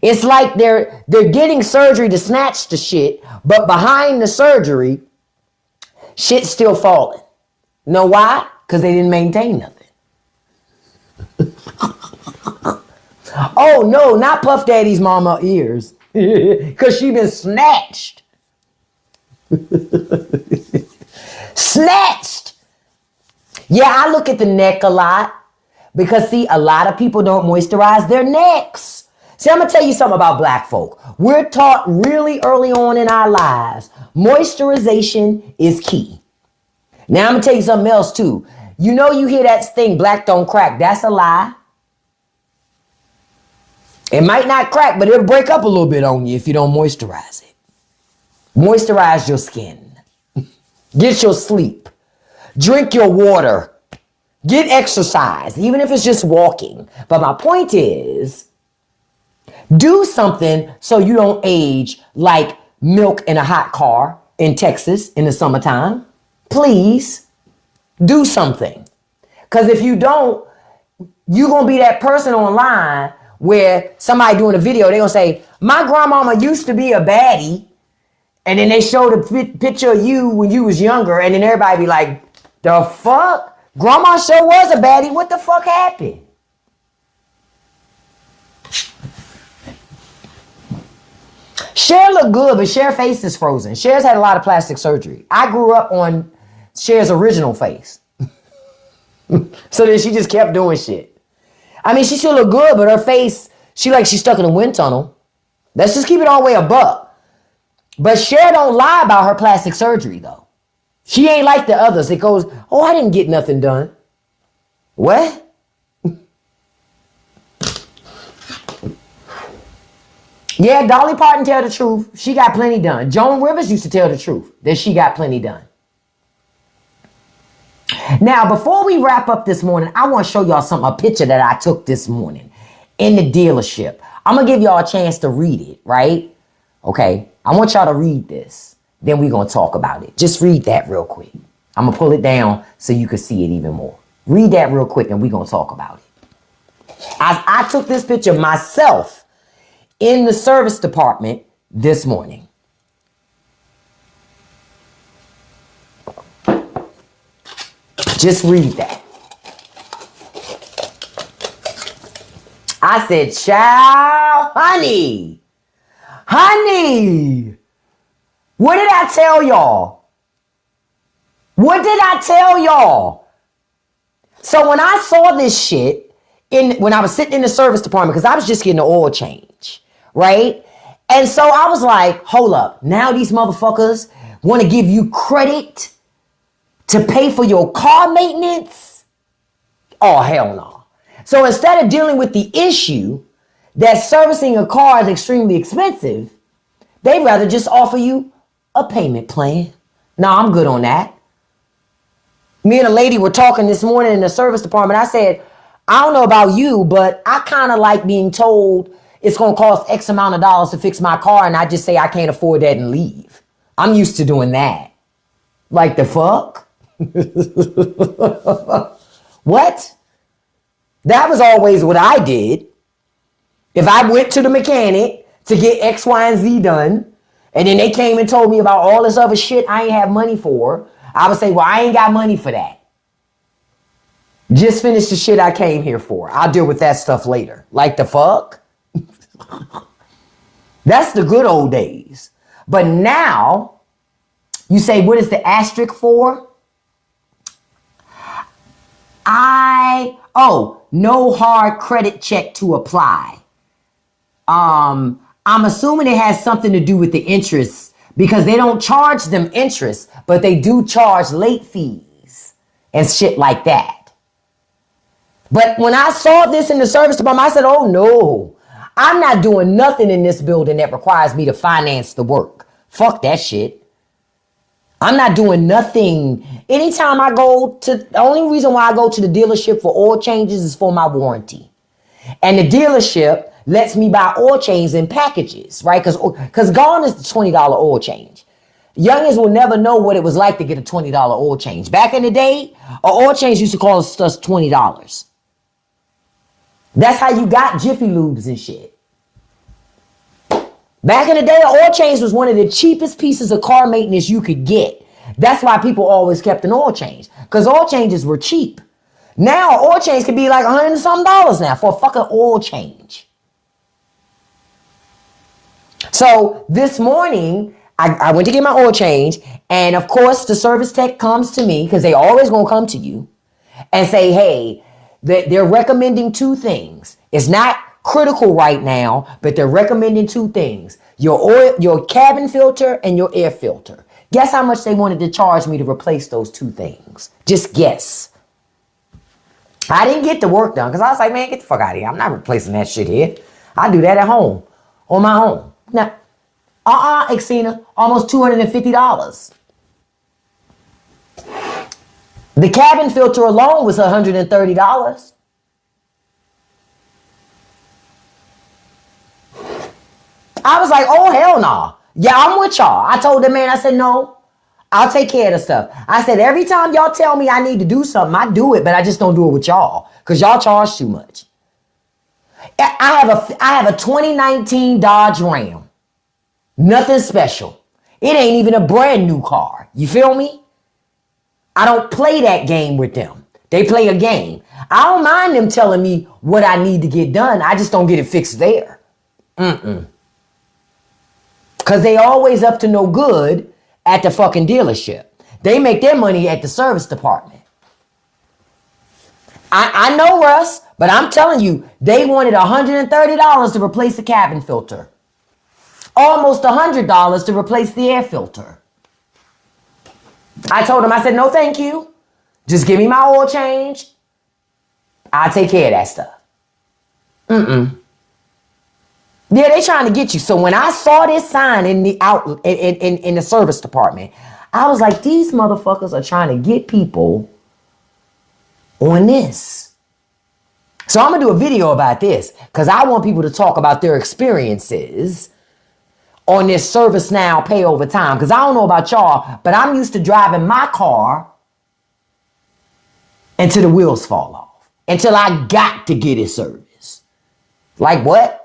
It's like they're getting surgery to snatch the shit, but behind the surgery, shit's still falling. Know why? Because they didn't maintain nothing. Oh no, not Puff Daddy's mama ears. Because she been snatched. Snatched. Yeah, I look at the neck a lot. Because see, a lot of people don't moisturize their necks. See, I'm going to tell you something about black folk. We're taught really early on in our lives, moisturization is key. Now, I'm going to tell you something else, too. You know, you hear that thing, black don't crack. That's a lie. It might not crack, but it'll break up a little bit on you if you don't moisturize it. Moisturize your skin. Get your sleep. Drink your water. Get exercise, even if it's just walking. But my point is, do something so you don't age like milk in a hot car in Texas in the summertime. Please do something. Because if you don't, you're going to be that person online where somebody doing a video, they're going to say, my grandmama used to be a baddie. And then they show the picture of you when you was younger. And then everybody be like, the fuck? Grandma sure was a baddie. What the fuck happened? Cher look good, but Cher's face is frozen. Cher's had a lot of plastic surgery. I grew up on Cher's original face. So then she just kept doing shit. I mean, she still look good, but her face, she's stuck in a wind tunnel. Let's just keep it all the way a buck. But Cher don't lie about her plastic surgery, though. She ain't like the others. It goes, oh, I didn't get nothing done. What? Yeah, Dolly Parton tell the truth. She got plenty done. Joan Rivers used to tell the truth that she got plenty done. Now, before we wrap up this morning, I want to show y'all a picture that I took this morning in the dealership. I'm going to give y'all a chance to read it, right? Okay, I want y'all to read this. Then we're going to talk about it. Just read that real quick. I'm going to pull it down so you can see it even more. Read that real quick and we're going to talk about it. I took this picture myself in the service department this morning. Just read that. I said, child, honey, what did I tell y'all? What did I tell y'all? So when I saw this shit, when I was sitting in the service department, because I was just getting the oil change, right? And so I was like, hold up. Now these motherfuckers want to give you credit to pay for your car maintenance? Oh, hell no. So instead of dealing with the issue that servicing a car is extremely expensive, they'd rather just offer you a payment plan. No, I'm good on that. Me and a lady were talking this morning in the service department. I said, I don't know about you, but I kind of like being told it's going to cost X amount of dollars to fix my car, and I just say I can't afford that and leave. I'm used to doing that. Like the fuck? What? That was always what I did. If I went to the mechanic to get X, Y, and Z done, and then they came and told me about all this other shit I ain't have money for, I would say, well, I ain't got money for that. Just finish the shit I came here for. I'll deal with that stuff later. Like the fuck? That's the good old days. But now, you say, what is the asterisk for? No hard credit check to apply. I'm assuming it has something to do with the interest, because they don't charge them interest, but they do charge late fees and shit like that. But when I saw this in the service department, I said, oh no, I'm not doing nothing in this building that requires me to finance the work. Fuck that shit. I'm not doing nothing. Anytime I go to, the only reason why I go to the dealership for oil changes is for my warranty. And the dealership lets me buy oil changes in packages, right? Because gone is the $20 oil change. Youngins will never know what it was like to get a $20 oil change. Back in the day, an oil change used to cost us $20. That's how you got Jiffy Lubes and shit. Back in the day, an oil change was one of the cheapest pieces of car maintenance you could get. That's why people always kept an oil change, because oil changes were cheap. Now, an oil change could be like $100 and something now for a fucking oil change. So this morning, I went to get my oil change, and of course, the service tech comes to me, because they always gonna come to you and say, hey, they're recommending two things. It's not critical right now, but they're recommending two things: your cabin filter and your air filter. Guess how much they wanted to charge me to replace those two things? Just guess. I didn't get the work done, because I was like, man, get the fuck out of here. I'm not replacing that shit here. I do that at home, on my own. Now, Xena, almost $250. The cabin filter alone was $130. I was like, oh, hell no. Yeah, I'm with y'all. I told the man, I said, no, I'll take care of the stuff. I said, every time y'all tell me I need to do something, I do it, but I just don't do it with y'all, because y'all charge too much. I have a 2019 Dodge Ram. Nothing special. It ain't even a brand new car. You feel me? I don't play that game with them. They play a game. I don't mind them telling me what I need to get done. I just don't get it fixed there. Because they always up to no good at the fucking dealership. They make their money at the service department. I know, Russ, but I'm telling you, they wanted $130 to replace the cabin filter. Almost $100 to replace the air filter. I told them, I said, no, thank you. Just give me my oil change. I'll take care of that stuff. Yeah, they trying to get you. So when I saw this sign in the service department, I was like, these motherfuckers are trying to get people on this. So I'm going to do a video about this, because I want people to talk about their experiences on this ServiceNow pay over time. Because I don't know about y'all, but I'm used to driving my car until the wheels fall off, until I got to get it serviced. Like what?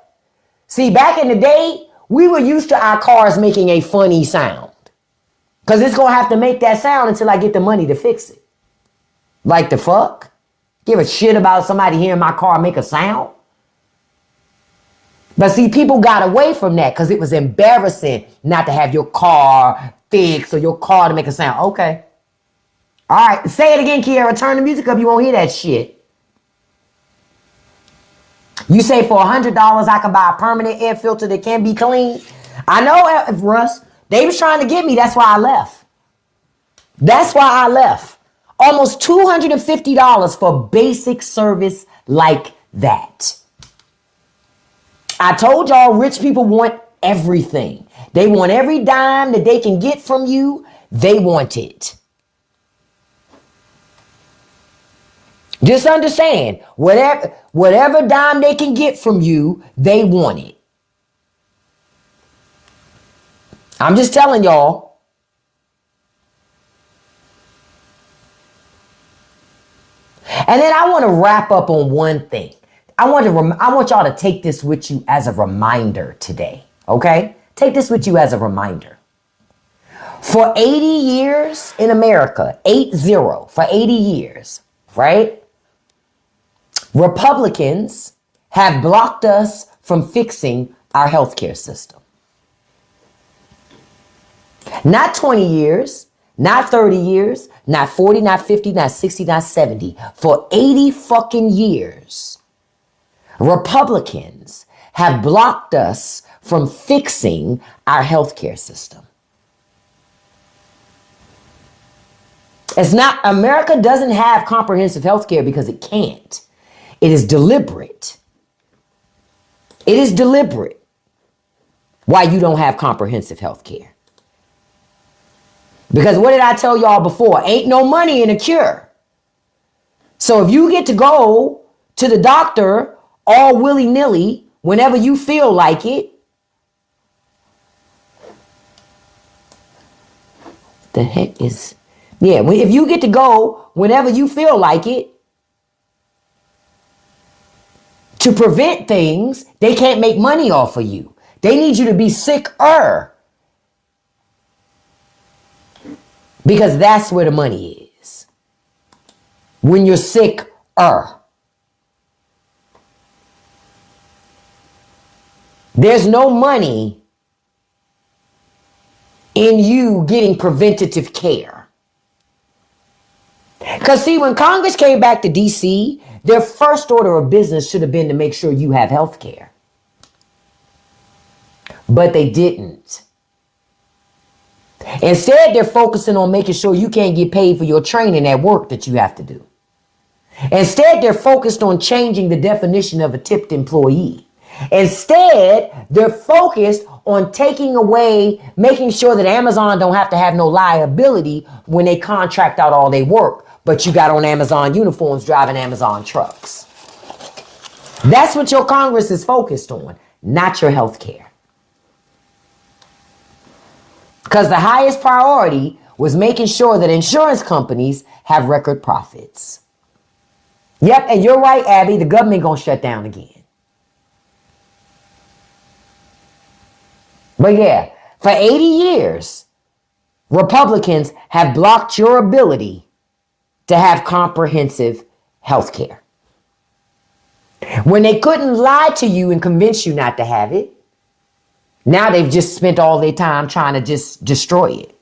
See, back in the day, we were used to our cars making a funny sound, because it's going to have to make that sound until I get the money to fix it. Like the fuck? Give a shit about somebody hearing my car make a sound? But see, people got away from that because it was embarrassing not to have your car fixed or your car to make a sound. Okay. All right. Say it again, Kiara. Turn the music up. You won't hear that shit. You say for $100, I can buy a permanent air filter that can be clean. I know, Russ. They was trying to get me. That's why I left. That's why I left. Almost $250 for basic service like that. I told y'all rich people want everything. They want every dime that they can get from you. They want it. Just understand, whatever dime they can get from you, they want it. I'm just telling y'all. And then I want to wrap up on one thing. I want y'all to take this with you as a reminder today. Okay? Take this with you as a reminder. For 80 years in America, for 80 years, right? Republicans have blocked us from fixing our healthcare system. Not 20 years, not 30 years, not 40, not 50, not 60, not 70. For 80 fucking years, Republicans have blocked us from fixing our healthcare system. America doesn't have comprehensive healthcare because it can't. It is deliberate. It is deliberate why you don't have comprehensive healthcare. Because what did I tell y'all before? Ain't no money in a cure. So if you get to go to the doctor all willy-nilly whenever you feel like it, the heck is... Yeah, if you get to go whenever you feel like it to prevent things, they can't make money off of you. They need you to be sicker. Because that's where the money is. When you're sicker. There's no money in you getting preventative care. Because see, when Congress came back to D.C., their first order of business should have been to make sure you have health care. But they didn't. Instead, they're focusing on making sure you can't get paid for your training at work that you have to do. Instead, they're focused on changing the definition of a tipped employee. Instead, they're focused on taking away, making sure that Amazon don't have to have no liability when they contract out all their work. But you got on Amazon uniforms driving Amazon trucks. That's what your Congress is focused on, not your health care. Because the highest priority was making sure that insurance companies have record profits. Yep, and you're right, Abby, the government gonna shut down again. But yeah, for 80 years, Republicans have blocked your ability to have comprehensive health care. When they couldn't lie to you and convince you not to have it, now they've just spent all their time trying to just destroy it.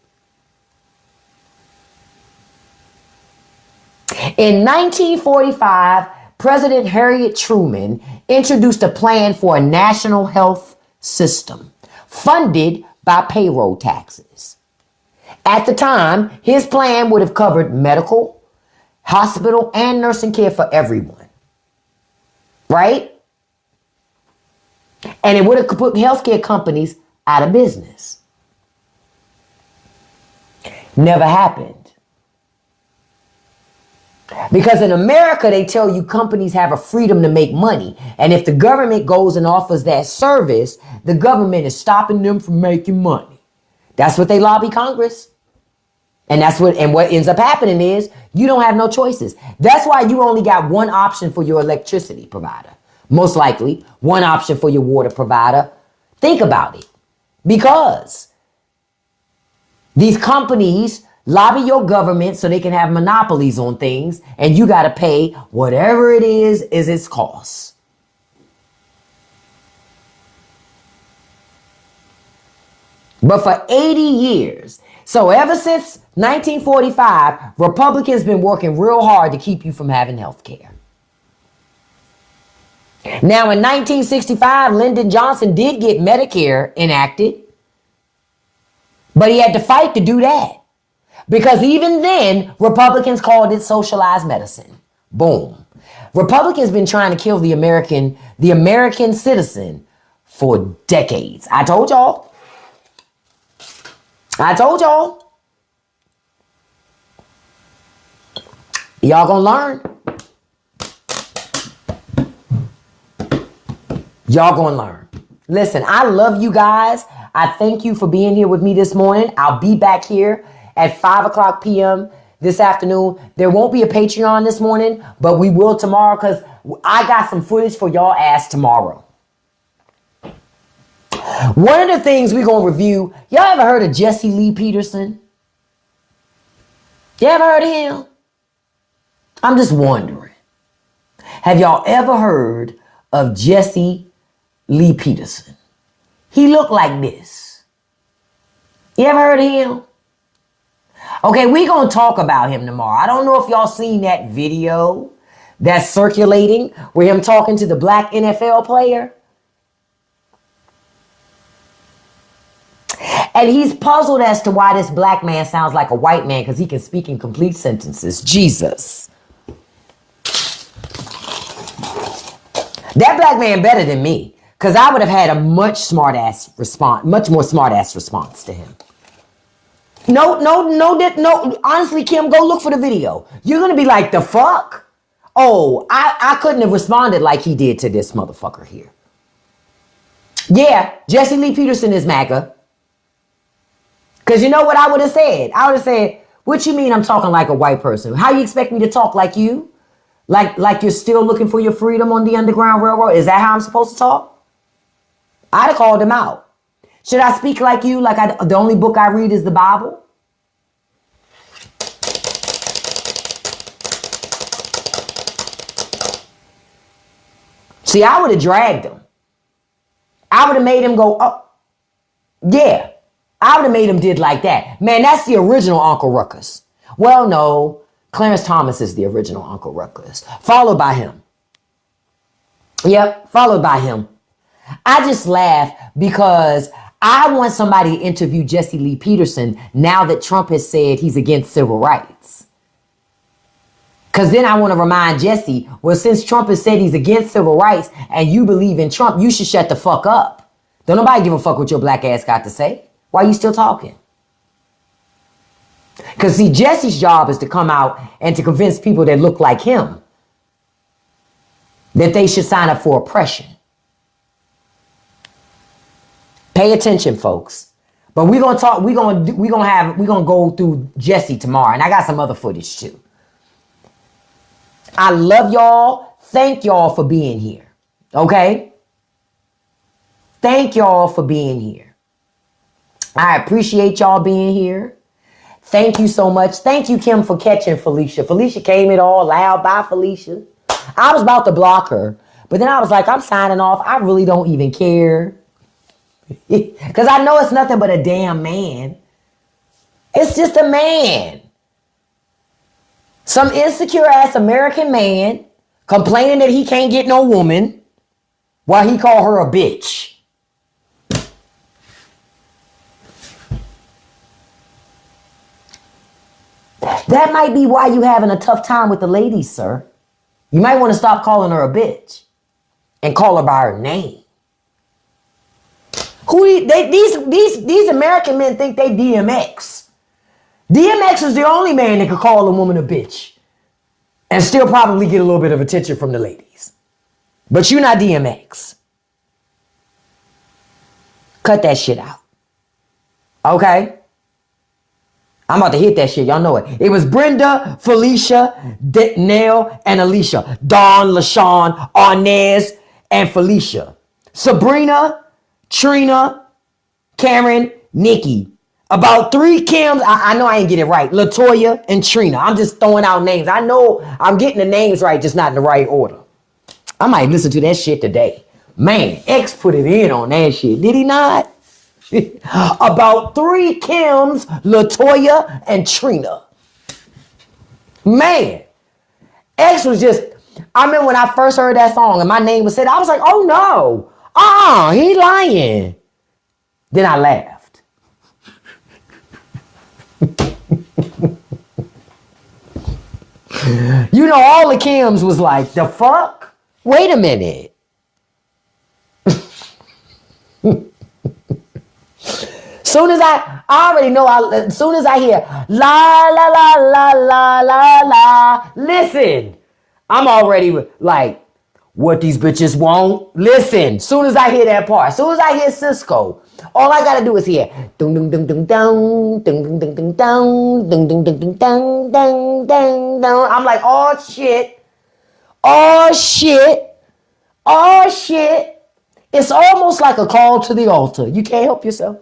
In 1945, President Harriet Truman introduced a plan for a national health system funded by payroll taxes. At the time, his plan would have covered medical, hospital, and nursing care for everyone. Right? And it would have put healthcare companies out of business. Never happened. Because in America, they tell you companies have a freedom to make money. And if the government goes and offers that service, the government is stopping them from making money. That's what they lobby Congress. And what ends up happening is you don't have no choices. That's why you only got one option for your electricity provider. Most likely, one option for your water provider. Think about it. Because these companies lobby your government so they can have monopolies on things, and you got to pay whatever it is its cost. But for 80 years, so ever since 1945, Republicans been working real hard to keep you from having health care. Now, in 1965, Lyndon Johnson did get Medicare enacted, but he had to fight to do that. Because even then, Republicans called it socialized medicine. Boom. Republicans been trying to kill the American citizen for decades. I told y'all. Y'all gonna learn. Y'all gonna learn. Listen, I love you guys. I thank you for being here with me this morning. I'll be back here at 5 o'clock p.m. this afternoon. There won't be a Patreon this morning, but we will tomorrow because I got some footage for y'all ass tomorrow. One of the things we're going to review, y'all ever heard of Jesse Lee Peterson? You ever heard of him? I'm just wondering. Have y'all ever heard of Jesse Lee Peterson? He looked like this. You ever heard of him? Okay, we're going to talk about him tomorrow. I don't know if y'all seen that video that's circulating where him talking to the black NFL player. And he's puzzled as to why this black man sounds like a white man because he can speak in complete sentences. Jesus. That black man better than me because I would have had a much more smart ass response to him. No. Honestly, Kim, go look for the video. You're going to be like, the fuck? Oh, I couldn't have responded like he did to this motherfucker here. Yeah, Jesse Lee Peterson is MAGA. Because you know what I would have said? I would have said, what you mean I'm talking like a white person? How you expect me to talk like you? Like you're still looking for your freedom on the Underground Railroad? Is that how I'm supposed to talk? I'd have called him out. Should I speak like you? The only book I read is the Bible? See, I would have dragged him. I would have made him go, oh, yeah. I would have made him did like that. Man, that's the original Uncle Ruckus. Well, no, Clarence Thomas is the original Uncle Ruckus. Followed by him. Yep, followed by him. I just laugh because I want somebody to interview Jesse Lee Peterson now that Trump has said he's against civil rights. Because then I want to remind Jesse, well, since Trump has said he's against civil rights and you believe in Trump, you should shut the fuck up. Don't nobody give a fuck what your black ass got to say. Why are you still talking? Because see, Jesse's job is to come out and to convince people that look like him that they should sign up for oppression. Pay attention, folks. But we're gonna talk. We're gonna go through Jesse tomorrow, and I got some other footage too. I love y'all. Thank y'all for being here. Okay. Thank y'all for being here. I appreciate y'all being here. Thank you so much. Thank you, Kim, for catching Felicia. Felicia came in all loud. Bye, Felicia. I was about to block her, but then I was like, I'm signing off. I really don't even care. Because I know it's nothing but a damn man. It's just a man. Some insecure ass American man complaining that he can't get no woman while he called her a bitch. That might be why you having a tough time with the ladies, sir. You might want to stop calling her a bitch and call her by her name. These American men think they DMX. DMX is the only man that could call a woman a bitch and still probably get a little bit of attention from the ladies. But you're not DMX. Cut that shit out. Okay? I'm about to hit that shit. Y'all know it. It was Brenda, Felicia, Nell, and Alicia. Dawn, LaShawn, Arnez, and Felicia. Sabrina, Trina, Karen, Nikki. About 3 Kims. I know I ain't get it right. LaToya and Trina. I'm just throwing out names. I know I'm getting the names right, just not in the right order. I might listen to that shit today. Man, X put it in on that shit. Did he not? About 3 Kims, LaToya, and Trina. Man, X was just, I remember when I first heard that song and my name was said, I was like, oh no, he lying. Then I laughed. You know, all the Kims was like, the fuck? Wait a minute. Soon as I already know, as soon as I hear la la la la la la la, listen, I'm already like, what these bitches want? Listen, soon as I hear that part, soon as I hear Cisco, all I gotta do is hear ding ding ding ding ding ding ding ding ding ding ding ding ding ding ding ding. I'm like, oh shit, oh shit, oh shit. It's almost like a call to the altar. You can't help yourself.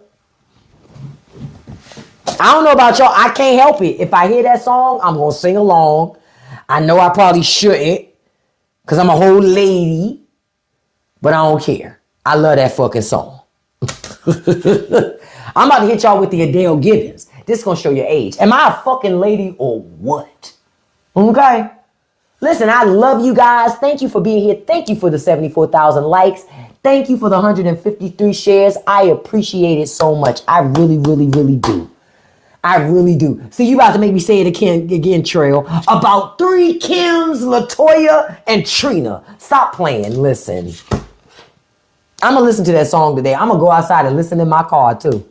I don't know about y'all. I can't help it. If I hear that song, I'm going to sing along. I know I probably shouldn't because I'm a whole lady, but I don't care. I love that fucking song. I'm about to hit y'all with the Adele Givens. This is going to show your age. Am I a fucking lady or what? Okay. Listen, I love you guys. Thank you for being here. Thank you for the 74,000 likes. Thank you for the 153 shares. I appreciate it so much. I really, really, really do. I really do. See, you about to make me say it again, Trail. About 3 Kims, LaToya, and Trina. Stop playing. Listen. I'm going to listen to that song today. I'm going to go outside and listen in my car, too.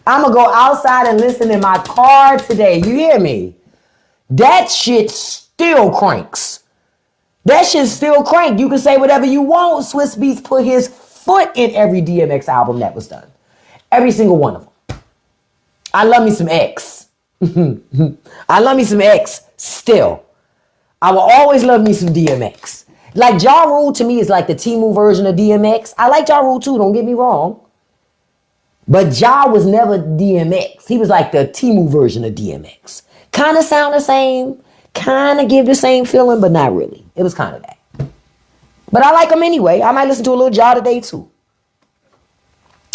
I'm going to go outside and listen in my car today. You hear me? That shit still cranks. That shit still crank. You can say whatever you want. Swiss Beats put his foot in every DMX album that was done. Every single one of them. I love me some X. I love me some X still. I will always love me some DMX. Like Ja Rule to me is like the Temu version of DMX. I like Ja Rule too, don't get me wrong. But Ja was never DMX. He was like the Temu version of DMX. Kind of sound the same. Kind of give the same feeling, but not really. It was kind of that. But I like him anyway. I might listen to a little Ja today too.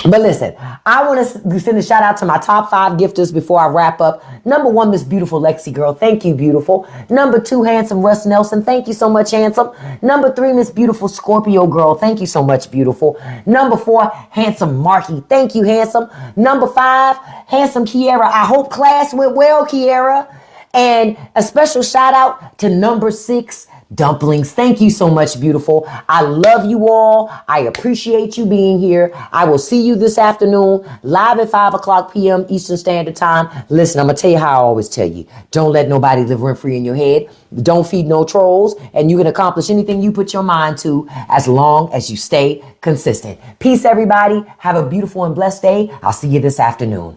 But listen, I want to send a shout out to my top 5 gifters before I wrap up. Number 1, Miss Beautiful Lexi Girl. Thank you, beautiful. Number 2, Handsome Russ Nelson. Thank you so much, handsome. Number 3, Miss Beautiful Scorpio Girl. Thank you so much, beautiful. Number 4, Handsome Marky. Thank you, handsome. Number 5, Handsome Kiera. I hope class went well, Kiera. And a special shout out to number 6, Dumplings. Thank you so much, beautiful. I love you all. I appreciate you being here. I will see you this afternoon live at 5 o'clock p.m. Eastern Standard Time. Listen, I'm going to tell you how I always tell you. Don't let nobody live rent-free in your head. Don't feed no trolls. And you can accomplish anything you put your mind to as long as you stay consistent. Peace, everybody. Have a beautiful and blessed day. I'll see you this afternoon.